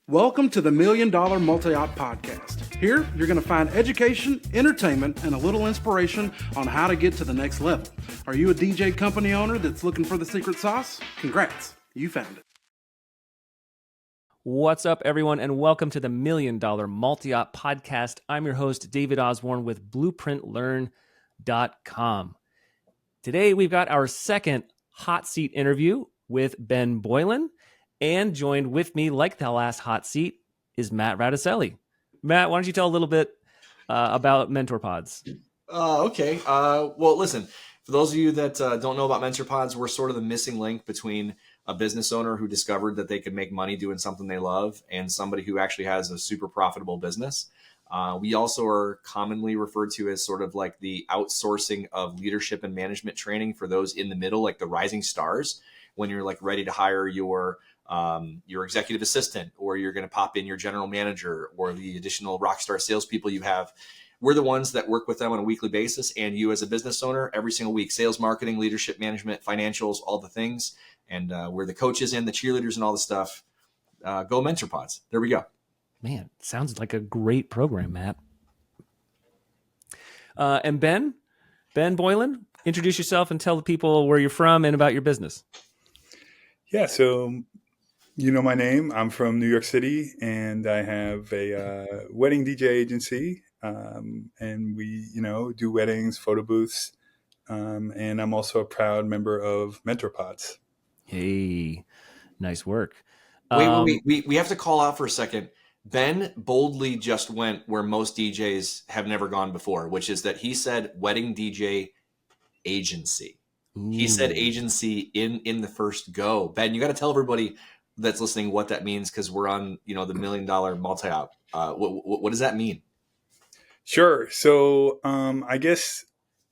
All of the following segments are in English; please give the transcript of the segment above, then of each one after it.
Welcome to the $1 Million Multi-Op Podcast. Here, you're going to find education, entertainment, and a little inspiration on how to get to the next level. Are you a DJ company owner that's looking for the secret sauce? Congrats, you found it. What's up, everyone, and welcome to the $1 Million Multi-Op Podcast. I'm your host, David Osborne with BlueprintLearn.com. Today, we've got our second hot seat interview with Ben Boylan. And joined with me, like the last hot seat, is Matt Radicelli. Matt, why don't you tell a little bit about Mentor Pods? Okay. Well, listen, for those of you that don't know about Mentor Pods, we're sort of the missing link between a business owner who discovered that they could make money doing something they love and somebody who actually has a super profitable business. We also are commonly referred to as sort of like the outsourcing of leadership and management training for those in the middle, like the rising stars, when you're like ready to hire your executive assistant, or you're going to pop in your general manager or the additional rock star salespeople you have. We're the ones that work with them on a weekly basis. And you as a business owner, every single week, sales, marketing, leadership, management, financials, all the things. And we're the coaches and the cheerleaders and all the stuff. Go Mentor Pods. There we go. Man, sounds like a great program, Matt. And Ben Boylan, introduce yourself and tell the people where you're from and about your business. Yeah, so you know my name. I'm from New York City, and I have a wedding DJ agency, and we, do weddings, photo booths, and I'm also a proud member of Mentor Pods. Hey, nice work. Wait. We have to call out for a second. Ben boldly just went where most DJs have never gone before, which is that he said wedding DJ agency. Ooh. He said agency in the first go. Ben, you got to tell everybody that's listening what that means, because we're on the $1 Million Multi-Op. What does that mean? Sure. So I guess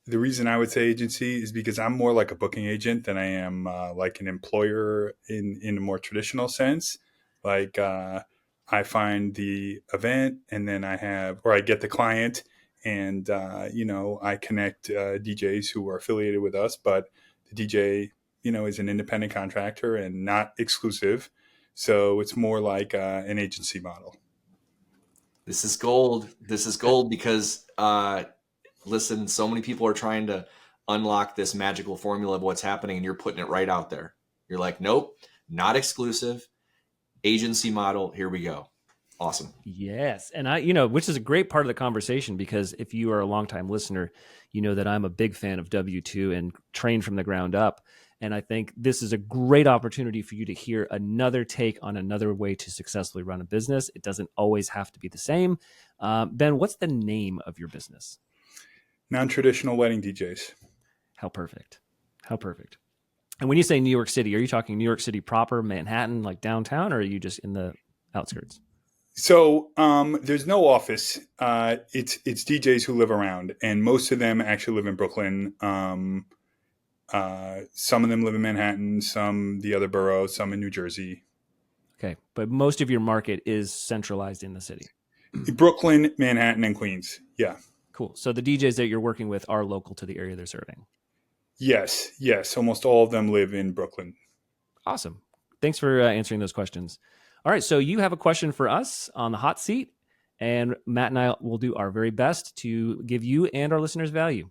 the reason I would say agency is because I'm more like a booking agent than I am like an employer in a more traditional sense. Like I find the event, and then I get the client, and I connect DJs who are affiliated with us, but the DJ is an independent contractor and not exclusive. So it's more like an agency model. This is gold. Because, listen, so many people are trying to unlock this magical formula of what's happening, and you're putting it right out there. You're like, nope, not exclusive, agency model. Here we go. Awesome. Yes. And which is a great part of the conversation, because if you are a longtime listener, you know that I'm a big fan of W2 and trained from the ground up. And I think this is a great opportunity for you to hear another take on another way to successfully run a business. It doesn't always have to be the same. Ben, what's the name of your business? Non-traditional wedding DJs. How perfect. And when you say New York City, are you talking New York City proper, Manhattan, like downtown, or are you just in the outskirts? So there's no office. It's DJs who live around, and most of them actually live in Brooklyn. Some of them live in Manhattan, some the other boroughs, some in New Jersey. Okay, but most of your market is centralized in the city. Brooklyn, Manhattan, and Queens. Yeah. Cool. So the DJs that you're working with are local to the area they're serving. Yes. Almost all of them live in Brooklyn. Awesome. Thanks for answering those questions. All right, so you have a question for us on the hot seat, and Matt and I will do our very best to give you and our listeners value.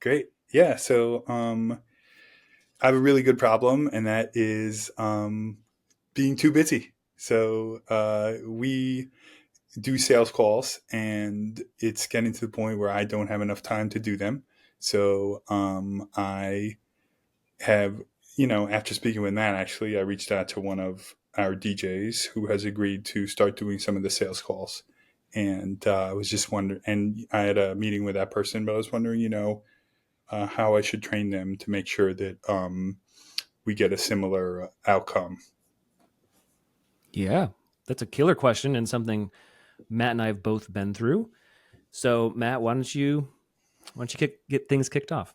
Great. Yeah, so I have a really good problem, and that is being too busy. So we do sales calls, and it's getting to the point where I don't have enough time to do them. So I have, after speaking with Matt, actually, I reached out to one of our DJs who has agreed to start doing some of the sales calls. And I was just wondering, and I had a meeting with that person, but I was wondering, how I should train them to make sure that we get a similar outcome. Yeah, that's a killer question, and something Matt and I have both been through. So Matt, why don't you get things kicked off?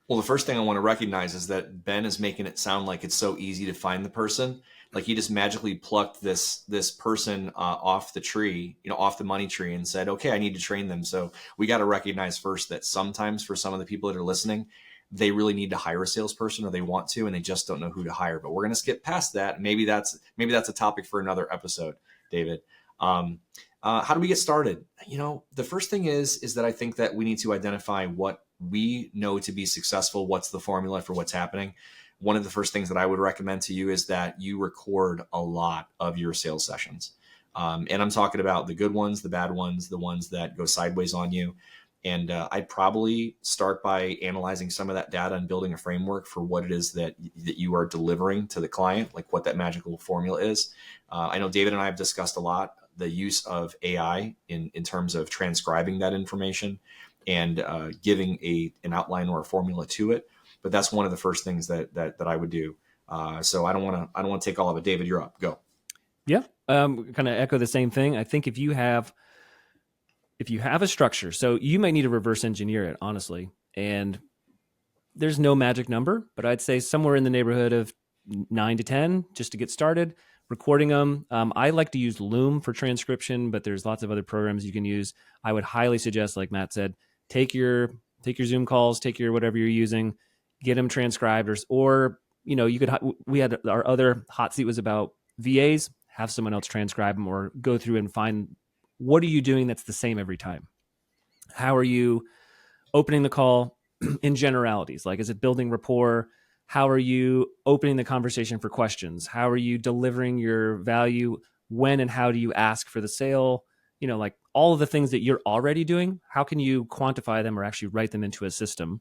Well, the first thing I want to recognize is that Ben is making it sound like it's so easy to find the person. Like he just magically plucked this person off the tree, off the money tree, and said, okay, I need to train them. So we got to recognize first that sometimes for some of the people that are listening, they really need to hire a salesperson, or they want to, and they just don't know who to hire. But we're going to skip past that. Maybe that's a topic for another episode, David. How do we get started? The first thing is that I think that we need to identify what we know to be successful. What's the formula for what's happening? One of the first things that I would recommend to you is that you record a lot of your sales sessions. And I'm talking about the good ones, the bad ones, the ones that go sideways on you. And I'd probably start by analyzing some of that data and building a framework for what it is that you are delivering to the client, like what that magical formula is. I know David and I have discussed a lot the use of AI in terms of transcribing that information and giving an outline or a formula to it. But that's one of the first things that I would do. So I don't want to take all of it. David, you're up. Go. Yeah. Kind of echo the same thing. I think if you have a structure, so you might need to reverse engineer it, honestly. And there's no magic number, but I'd say somewhere in the neighborhood of 9 to 10 just to get started. Recording them. I like to use Loom for transcription, but there's lots of other programs you can use. I would highly suggest, like Matt said, take your Zoom calls, take your whatever you're using, get them transcribed, or you could. We had our other hot seat was about VAs. Have someone else transcribe them, or go through and find what are you doing that's the same every time. How are you opening the call in generalities? Like, is it building rapport? How are you opening the conversation for questions? How are you delivering your value? When and how do you ask for the sale? Like all of the things that you're already doing, how can you quantify them or actually write them into a system?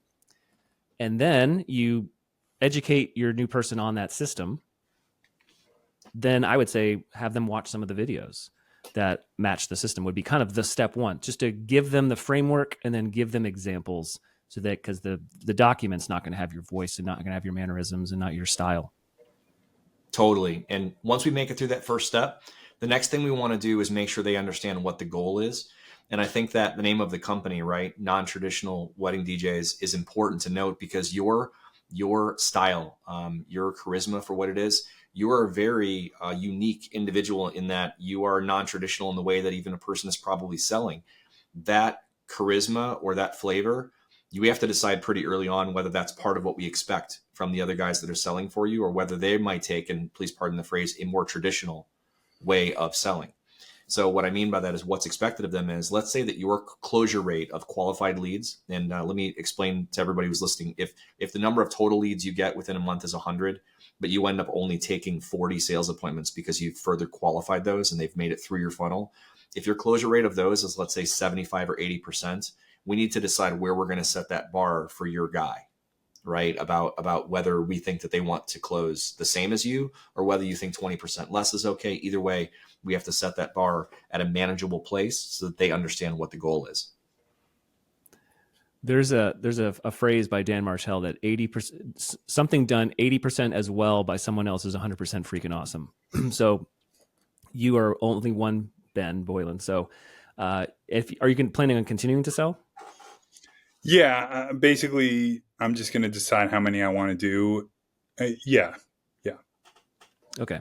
And then you educate your new person on that system. Then I would say have them watch some of the videos that match the system would be kind of the step one, just to give them the framework and then give them examples. So that, because the document's not going to have your voice and not going to have your mannerisms and not your style. Totally. And once we make it through that first step, the next thing we want to do is make sure they understand what the goal is. And I think that the name of the company, right, Non-Traditional Wedding DJs, is important to note because your style, your charisma for what it is, you are a very unique individual in that you are non-traditional in the way that even a person is probably selling. That charisma or that flavor, you have to decide pretty early on whether that's part of what we expect from the other guys that are selling for you, or whether they might take, and please pardon the phrase, a more traditional way of selling. So what I mean by that is what's expected of them is, let's say that your closure rate of qualified leads, and let me explain to everybody who's listening, if the number of total leads you get within a month is 100, but you end up only taking 40 sales appointments because you've further qualified those and they've made it through your funnel. If your closure rate of those is, let's say, 75 or 80%, we need to decide where we're going to set that bar for your guy, right? About whether we think that they want to close the same as you, or whether you think 20% less is okay. Either way, we have to set that bar at a manageable place so that they understand what the goal is. There's a phrase by Dan Martell that 80%, something done 80% as well by someone else is 100% freaking awesome. So you are only one Ben Boylan. So are you planning on continuing to sell? Yeah, basically, I'm just going to decide how many I want to do. Yeah. Okay.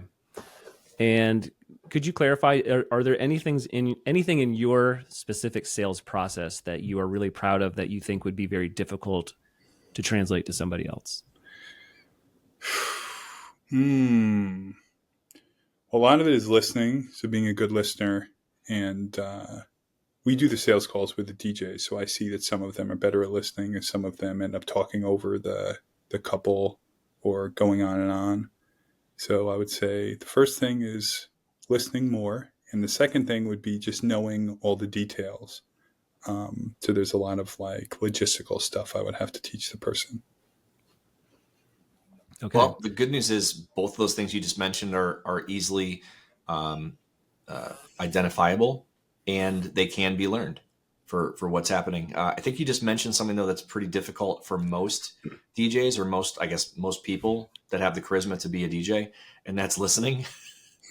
And could you clarify, are there anything in your specific sales process that you are really proud of that you think would be very difficult to translate to somebody else? A lot of it is listening. So being a good listener, and we do the sales calls with the DJs. So I see that some of them are better at listening and some of them end up talking over the couple or going on and on. So I would say the first thing is listening more. And the second thing would be just knowing all the details. So there's a lot of like logistical stuff I would have to teach the person. Okay. Well, the good news is both of those things you just mentioned are easily identifiable, and they can be learned for what's happening. I think you just mentioned something though that's pretty difficult for most DJs, or most people that have the charisma to be a DJ, and that's listening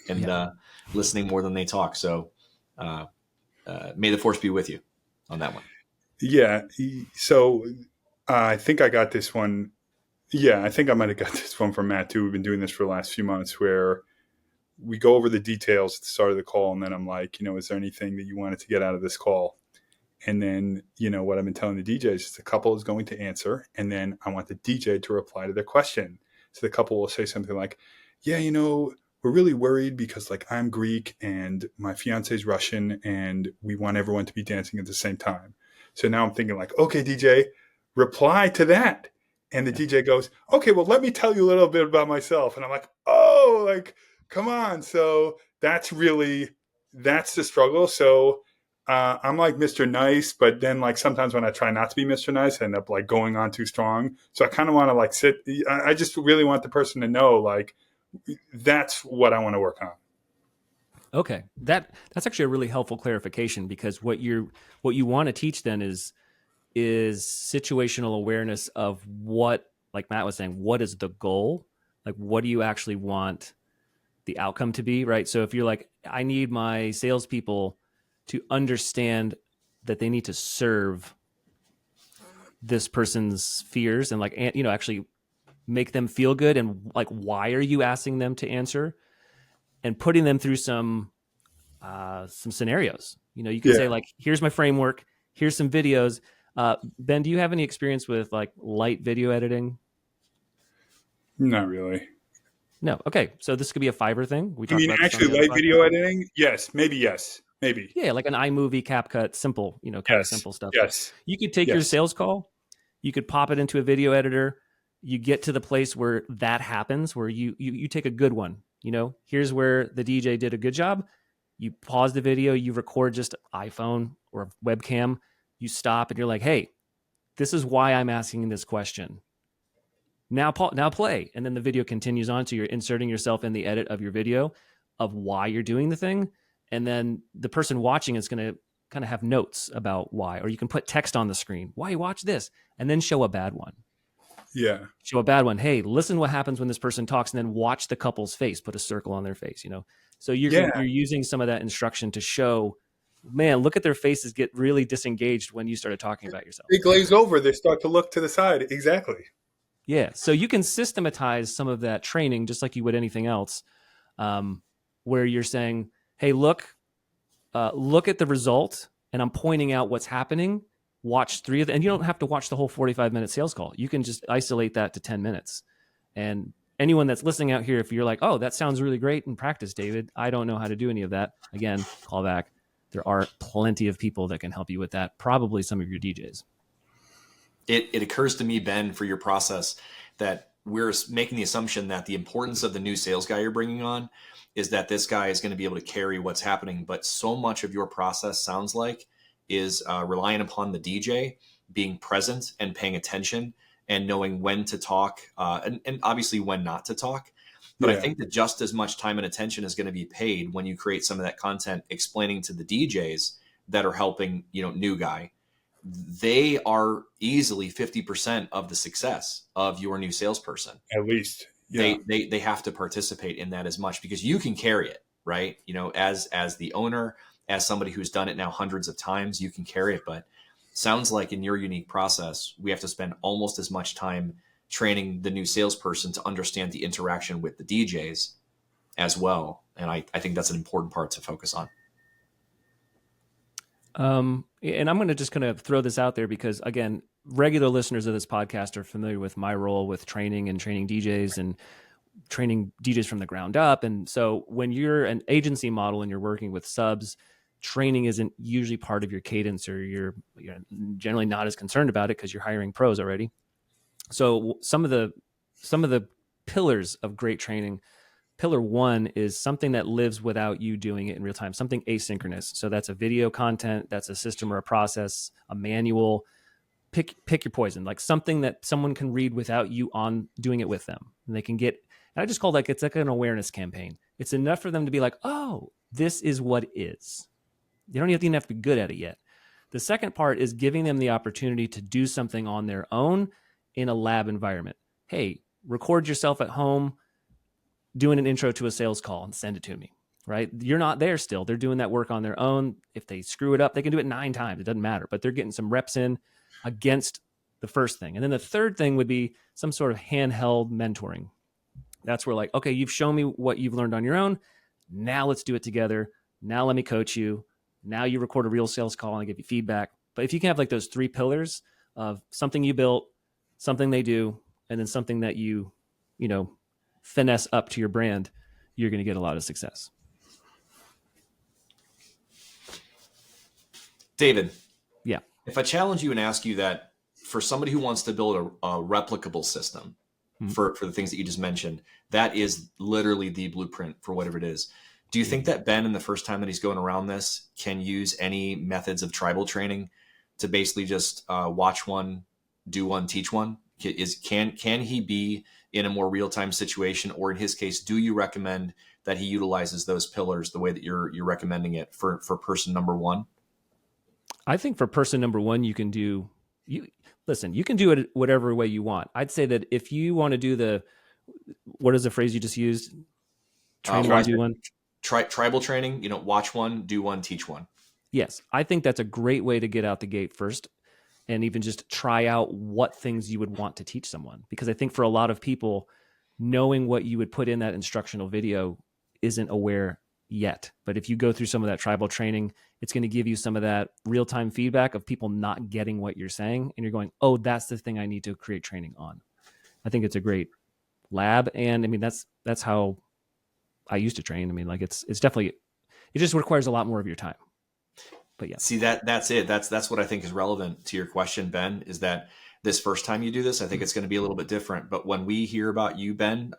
and listening more than they talk. So may the force be with you on that one. Yeah. So I think I got this one. Yeah, I think I might have got this one from Matt too. We've been doing this for the last few months where we go over the details at the start of the call. And then I'm like, is there anything that you wanted to get out of this call? And then, what I've been telling the DJs is the couple is going to answer, and then I want the DJ to reply to their question. So the couple will say something like, yeah, we're really worried because like I'm Greek and my fiance is Russian and we want everyone to be dancing at the same time. So now I'm thinking like, okay, DJ, reply to that. And the DJ goes, okay, well, let me tell you a little bit about myself. And I'm like, oh, like, come on. So that's the struggle. So I'm like Mr. Nice, but then like sometimes when I try not to be Mr. Nice, I end up like going on too strong. So I kind of want to like I just really want the person to know like, that's what I want to work on. Okay, that's actually a really helpful clarification, because what you want to teach then is situational awareness of what, like Matt was saying, what is the goal? Like, what do you actually want the outcome to be, right? So if you're like, I need my salespeople to understand that they need to serve this person's fears and like, actually make them feel good, and like, why are you asking them to answer, and putting them through some scenarios. You can say like, here's my framework, here's some videos. Ben, do you have any experience with like light video editing? Not really. No. Okay, so this could be a Fiverr thing. I mean, actually, light video editing? Yes, maybe. Yeah, like an iMovie, CapCut, simple, kind of simple stuff. Yes. You could take your sales call, you could pop it into a video editor. You get to the place where that happens, where you take a good one. Here's where the DJ did a good job. You pause the video, you record just iPhone or webcam. You stop and you're like, hey, this is why I'm asking this question. Now play. And then the video continues on. So you're inserting yourself in the edit of your video of why you're doing the thing. And then the person watching is going to kind of have notes about why. Or you can put text on the screen. Why you watch this? And then show a bad one. Yeah. Show a bad one. Hey, listen what happens when this person talks, and then watch the couple's face, put a circle on their face, So you're using some of that instruction to show, man, look at their faces get really disengaged when you started talking about yourself. They glaze over. They start to look to the side. Exactly. Yeah. So you can systematize some of that training just like you would anything else, where you're saying, hey, look at the result, and I'm pointing out what's happening. Watch 3 of them, and you don't have to watch the whole 45-minute sales call. You can just isolate that to 10 minutes. And anyone that's listening out here, if you're like, oh, that sounds really great in practice, David, I don't know how to do any of that. Again, call back. There are plenty of people that can help you with that. Probably some of your DJs. It occurs to me, Ben, for your process, that we're making the assumption that the importance of the new sales guy you're bringing on is that this guy is going to be able to carry what's happening. But so much of your process sounds like is relying upon the DJ being present and paying attention and knowing when to talk and obviously when not to talk. But I think that just as much time and attention is going to be paid when you create some of that content explaining to the DJs that are helping, new guy. They are easily 50% of the success of your new salesperson. At least. Yeah. They have to participate in that as much, because you can carry it, right? As the owner, as somebody who's done it now hundreds of times, you can carry it. But sounds like in your unique process, we have to spend almost as much time training the new salesperson to understand the interaction with the DJs as well. And I think that's an important part to focus on. And I'm going to just kind of throw this out there because, again, regular listeners of this podcast are familiar with my role with training DJs and training DJs from the ground up. And so when you're an agency model and you're working with subs, training isn't usually part of your cadence, or you're generally not as concerned about it because you're hiring pros already. So some of the pillars of great training, pillar 1 is something that lives without you doing it in real time, something asynchronous. So that's a video content, that's a system or a process, a manual. Pick your poison, like something that someone can read without you on doing it with them. And they can get, and I just call it's like an awareness campaign. It's enough for them to be like, oh, this is what is. You don't even have to be good at it yet. The second part is giving them the opportunity to do something on their own in a lab environment. Hey, record yourself at home doing an intro to a sales call and send it to me, right? You're not there still. They're doing that work on their own. If they screw it up, they can do it 9 times. It doesn't matter, but they're getting some reps in against the first thing. And then the third thing would be some sort of handheld mentoring. That's where like, okay, you've shown me what you've learned on your own. Now let's do it together. Now let me coach you. Now you record a real sales call and I give you feedback. But if you can have like those 3 pillars of something you built, something they do, and then something that you finesse up to your brand, you're going to get a lot of success. David. Yeah. If I challenge you and ask you that for somebody who wants to build a replicable system for the things that you just mentioned, that is literally the blueprint for whatever it is. Do you think that Ben, in the first time that he's going around this, can use any methods of tribal training to basically just watch one, do one, teach one? Can he be in a more real-time situation, or in his case, do you recommend that he utilizes those pillars the way that you're recommending it for person number 1? I think for person number 1, you can do it whatever way you want. I'd say that if you want to do what is the phrase you just used? Train one, do one. Tribal training, watch one, do one, teach one. Yes. I think that's a great way to get out the gate first, and even just try out what things you would want to teach someone. Because I think for a lot of people, knowing what you would put in that instructional video isn't aware yet. But if you go through some of that tribal training, it's going to give you some of that real-time feedback of people not getting what you're saying. And you're going, oh, that's the thing I need to create training on. I think it's a great lab. And I mean, that's how I used to train. I mean, like it's definitely, it just requires a lot more of your time. But yeah. See, that's it. That's what I think is relevant to your question, Ben, is that this first time you do this, I think it's going to be a little bit different. But when we hear about you, Ben,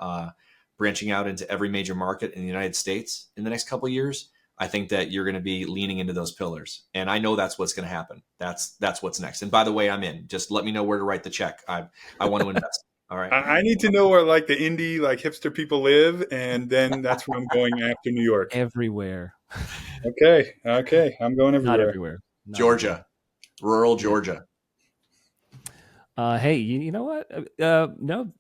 branching out into every major market in the United States in the next couple of years, I think that you're going to be leaning into those pillars. And I know that's what's going to happen. That's what's next. And by the way, I'm in. Just let me know where to write the check. I want to invest. All right. I need to know where like the indie, like hipster people live. And then that's where I'm going after New York. Everywhere. Okay. I'm going everywhere. Not everywhere. Georgia. Rural Georgia. Hey, you know what? No,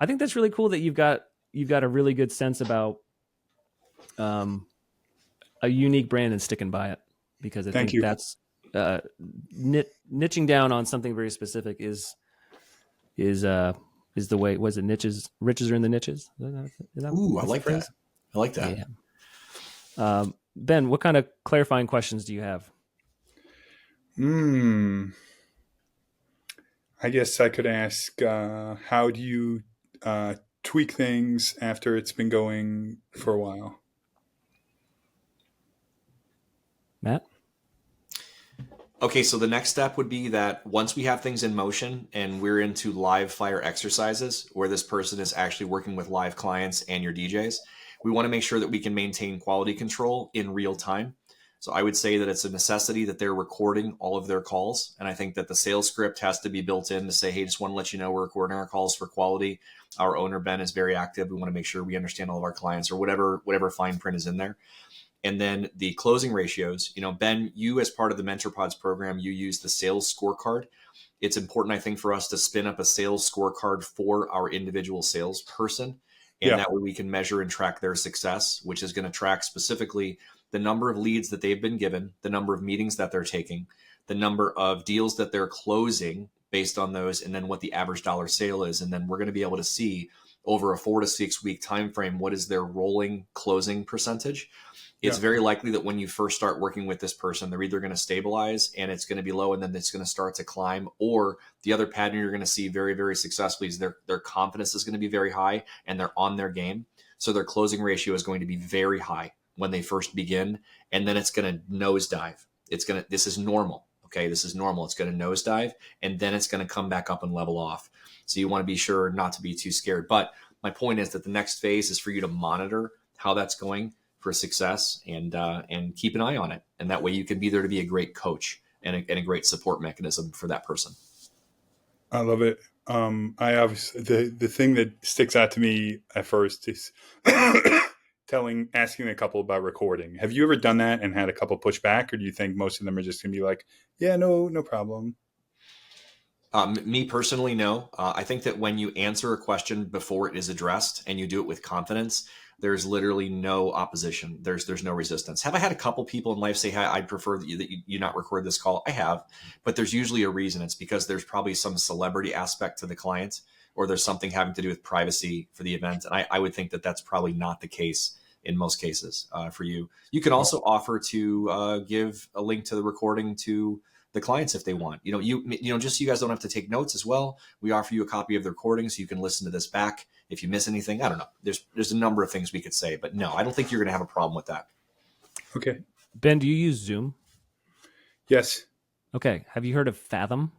I think that's really cool that you've got a really good sense about a unique brand and sticking by it, because I think that's niching down on something very specific is the way. Was it niches? Riches are in the niches. Ooh, I like that. I like that. Yeah. Ben, what kind of clarifying questions do you have? I guess I could ask, how do you tweak things after it's been going for a while? Matt? Okay, so the next step would be that once we have things in motion and we're into live fire exercises where this person is actually working with live clients and your DJs, we want to make sure that we can maintain quality control in real time. So I would say that it's a necessity that they're recording all of their calls. And I think that the sales script has to be built in to say, hey, just want to let you know we're recording our calls for quality. Our owner, Ben, is very active. We want to make sure we understand all of our clients, or whatever fine print is in there. And then the closing ratios, Ben, you as part of the MentorPods program, you use the sales scorecard. It's important, I think, for us to spin up a sales scorecard for our individual salesperson. And that way we can measure and track their success, which is going to track specifically the number of leads that they've been given, the number of meetings that they're taking, the number of deals that they're closing based on those, and then what the average dollar sale is. And then we're going to be able to see over a 4 to 6 week time frame, what is their rolling closing percentage. It's very likely that when you first start working with this person, they're either going to stabilize and it's going to be low, and then it's going to start to climb, or the other pattern you're going to see very, very successfully is their confidence is going to be very high and they're on their game. So their closing ratio is going to be very high when they first begin, and then it's going to nosedive. This is normal. Okay. This is normal. It's going to nosedive, and then it's going to come back up and level off. So you want to be sure not to be too scared. But my point is that the next phase is for you to monitor how that's going for success, and keep an eye on it. And that way you can be there to be a great coach and a great support mechanism for that person. I love it. I obviously, the thing that sticks out to me at first is asking a couple about recording. Have you ever done that and had a couple push back, or do you think most of them are just going to be like, yeah, no problem? Me personally, no. I think that when you answer a question before it is addressed and you do it with confidence, there's literally no opposition. There's no resistance. Have I had a couple people in life say, "Hi, I'd prefer that you not record this call"? I have, but there's usually a reason. It's because there's probably some celebrity aspect to the client, or there's something having to do with privacy for the event. And I would think that that's probably not the case in most cases for you. You can also offer to give a link to the recording to the clients if they want. Just so you guys don't have to take notes as well, we offer you a copy of the recording so you can listen to this back if you miss anything. I don't know. There's a number of things we could say, but no, I don't think you're going to have a problem with that. Okay. Ben, do you use Zoom? Yes. Okay. Have you heard of Fathom?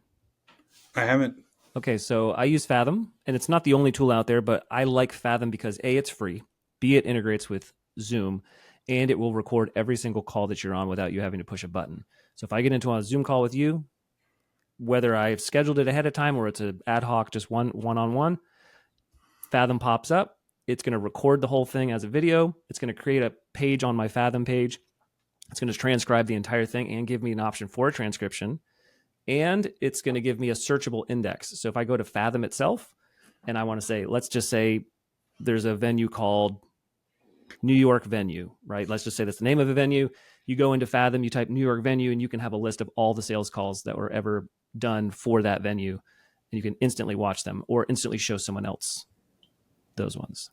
I haven't. Okay, so I use Fathom, and it's not the only tool out there, but I like Fathom because A, it's free, B, it integrates with Zoom, and it will record every single call that you're on without you having to push a button. So if I get into a Zoom call with you, whether I've scheduled it ahead of time or it's an ad hoc, just one-on-one, Fathom pops up. It's going to record the whole thing as a video. It's going to create a page on my Fathom page. It's going to transcribe the entire thing and give me an option for a transcription. And it's going to give me a searchable index. So if I go to Fathom itself and I want to say, let's just say there's a venue called New York Venue, right? Let's just say that's the name of a venue. You go into Fathom, you type New York Venue, and you can have a list of all the sales calls that were ever done for that venue. And you can instantly watch them or instantly show someone else those ones.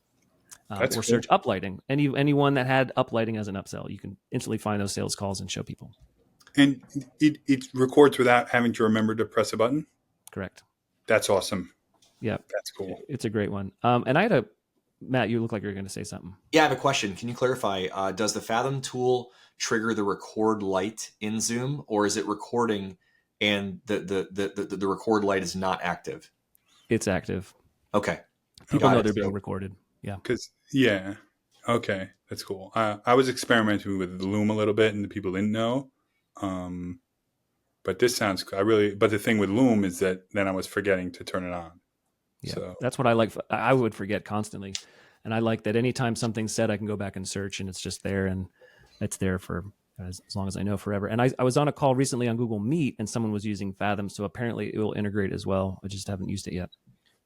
Or cool. Search uplighting. Anyone that had uplighting as an upsell, you can instantly find those sales calls and show people. And it records without having to remember to press a button? Correct. That's awesome. Yeah. That's cool. It's a great one. And Matt, you look like you're going to say something. Yeah, I have a question. Can you clarify, does the Fathom tool trigger the record light in Zoom, or is it recording and the record light is not active? It's active. Okay. People know they're being recorded. Yeah. Yeah. Okay. That's cool. I was experimenting with Loom a little bit and the people didn't know. But this sounds, but the thing with Loom is that then I was forgetting to turn it on. Yeah. So That's what I like. I would forget constantly. And I like that anytime something's said, I can go back and search and it's just there and it's there for as long as I know forever. And I was on a call recently on Google Meet and someone was using Fathom. So apparently it will integrate as well. I just haven't used it yet.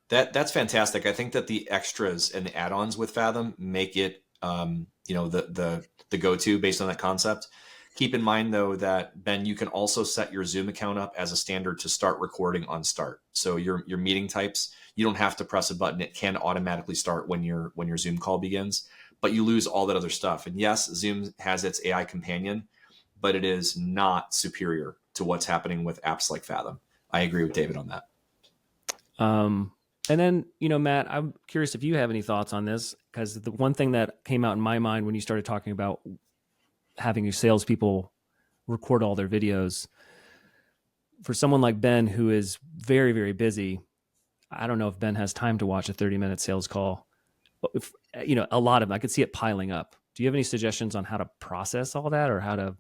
That's fantastic. I think that the extras and the add-ons with Fathom make it, the go-to based on that concept. Keep in mind, though, that, Ben, you can also set your Zoom account up as a standard to start recording on start. So your meeting types, you don't have to press a button. It can automatically start when your Zoom call begins, but you lose all that other stuff. And yes, Zoom has its AI companion, but it is not superior to what's happening with apps like Fathom. I agree with David on that. And then, Matt, I'm curious if you have any thoughts on this, because the one thing that came out in my mind when you started talking about having your salespeople record all their videos, for someone like Ben, who is very, very busy, I don't know if Ben has time to watch a 30-minute sales call. But if, a lot of them, I could see it piling up. Do you have any suggestions on how to process all that or how to?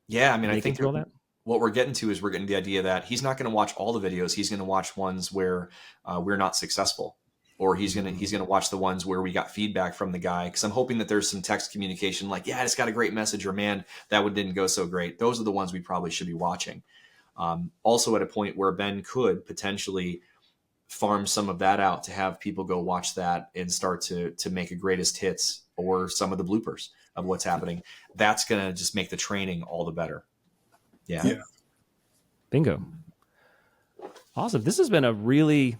Yeah, I mean, I think all that. What we're getting to is we're getting the idea that he's not going to watch all the videos. He's going to watch ones where we're not successful, or he's going to watch the ones where we got feedback from the guy. Because I'm hoping that there's some text communication like, yeah, I just got a great message, or man, that one didn't go so great. Those are the ones we probably should be watching. Also at a point where Ben could potentially farm some of that out to have people go watch that and start to make a greatest hits or some of the bloopers of what's happening. That's going to just make the training all the better. Yeah. Bingo. Awesome. This has been a really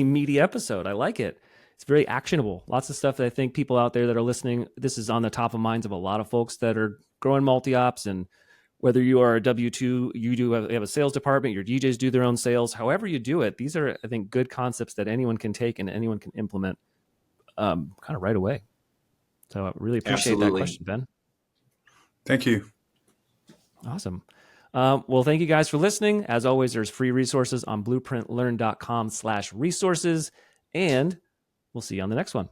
meaty episode. I like it. It's very actionable. Lots of stuff that I think people out there that are listening, this is on the top of minds of a lot of folks that are growing multi-ops. And whether you are a W-2, you have a sales department, your DJs do their own sales, however you do it, these are, I think, good concepts that anyone can take and anyone can implement kind of right away. So I really appreciate that question, Ben. Thank you. Awesome. Well, thank you guys for listening. As always, there's free resources on blueprintlearn.com/resources, and we'll see you on the next one.